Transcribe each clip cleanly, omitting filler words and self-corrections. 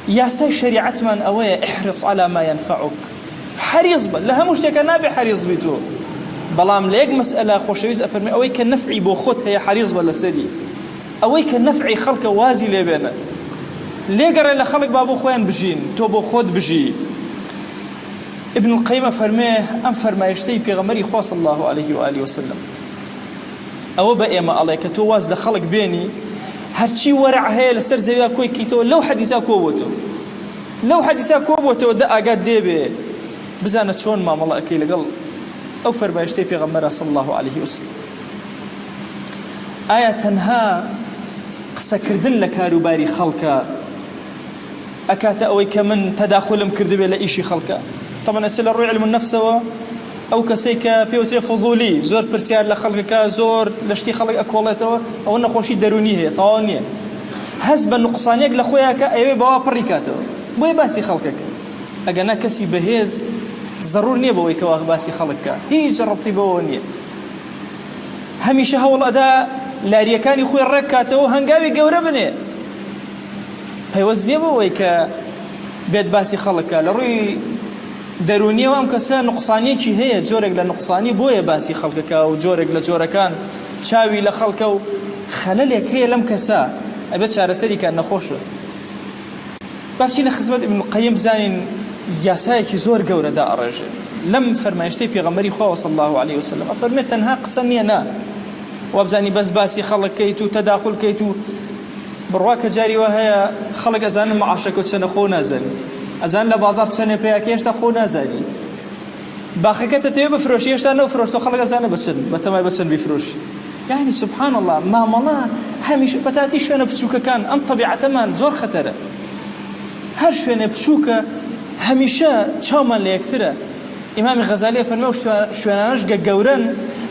ياسای شریعتمان ئەوەیە احرص على ما ينفعك، حريص بە لە هەموو شتێکە نابێ حريص بی تۆ، بەڵام لە یەک مەسئلە خۆشەویست ئەفەرمێ ئەوەی کە نەفعی بۆ خۆت هەیە حريص بە لەسەری، ئەوەی کە نەفعی خەڵکە وازی لێبێنە لێگەڕێ لە خەڵک با بۆ خۆیان بژین تۆ بۆ خۆت بژی. ابن القيم فەرمێ ئەم فەرمایشتەی پێغەمبەری خوا صلی الله عليه و آله وسلم ئەوە بە ئێمە ئەڵێ کە تۆ واز لە خەڵک بێنی هەرچی وەرع هەیە لەسەر زەویا کۆی کیتەوە لەو حەدیثا کۆ بۆتەوە، لەو حەدیثا کۆ بۆتەوە دە ئاگات دێبێ بزانە چۆن مامەڵە ئەکەی لەگەڵ ئەو فەرمایشتەی پێغەمبەرە صلی الله عليه وسلم. ئایا تەنها قسەکردن لە کاروباری خەڵکە ئەکاتە ئەوەی کە من تەداخلم کردبێ لە ئیشی خەڵکە؟ طبعا ئەسێ لە ڕووی علم النەفسەوە ئەو کەسەی کە پێوترێ فضولی زۆر پرسیار لە خەڵکەکە زۆر لە شتی خەڵک ئەکۆڵێتەوە ئەوە نەخۆشی دەرونی هەیە تەواو نییە، هەست بە نوقسانێک لە خۆیاکە ئەوێ بەوا پڕی کاتەوە بۆیە باسی خەڵکەکە. ئەگەنا کەسی بەهێز ضرور نییە بەوەی کەوا باسی خەڵکەکە، هیچ ڕەبتی بەوە نییە، هەمیشە هەوڵ ئەدا لاریەکانی خۆی ڕێک کاتەوە هەنگاوی گەورە بنێ، پەیوەست نییە بەوەی کە بێت باسی خەڵکە لە ڕووی دەرونیەوە ئەم کەسە نوقسانێکی هەیە جۆرێک لە نوقسانی بۆیە باسی خەڵکەکە و جۆرێک لە جۆرەکان چاوی لە خەڵکە و خەلەلێک هەیە لەم کەسە ئەبێت چارەسەری کات نەخۆشە. بابچینە خزمەت ابن القەیم بزانین یاسایەکی زۆر گەورەدا ئەڕێژێ لەم فەرمایشتەی پێغەمبەری خوا صلی الله عليه وسلم ئەفەرمێت تەنها قسە نییە نا وابزانی بەس باسی خەڵک کەیت و تەداخل کەیت و بڕوا کە جاریوە هەیە خەڵک ئەزانن مەعاشەکە چەنە خۆ نازانی، ئەزان لە بازار چەنێ پێیاکە هێشتا خۆ نازانی، باخەکەتە تەوێ بفرۆشی هێشتا نەوفرۆشتۆ خەڵک ئەزانە بچن بەتەمای بچن بیفرۆشی. یعنی سبحان الله مامەڵە هەمیشە بەتاتی شوێنە بچووکەکان ئەم طبیعەتەمان زۆر خەتەرە، هەر شوێنە بچووکە هەمیشە چاومان لە یەکترە. ئیمامی غەزالی فەرمێ شوێنانەش گەورەن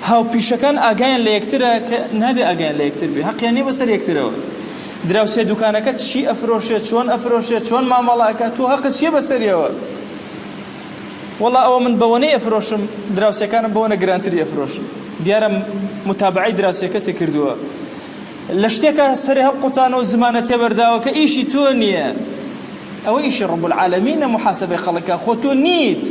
هاوپیشەکان ئاگایان لە یەکترە کە نابێ ئاگایان لە یەکتر بێ، حەقیان نییە بەسەر یەکترەوە. دراوسێ دوکانەکە چی ئەفرۆشێت چۆن ئەفرۆشێت چۆن مامەڵاکە تۆ حەقت چییە بەسەریەوە؟ وەڵا ئەوە من بەوەنەی ئەفرۆشم دراوسەکانم بەوەنە گرانتری ئەفرۆشم، دیارە متابعەی دراوسەکە تێکردووە لە شتێکە سەری هەڵقوتانە و زمانە تێبەرداوە کە ئیشی تۆ نییە، ئەوە ئیشی ڕەب العالەمینە محاسەبەی خەڵکە، خۆ تۆ نیت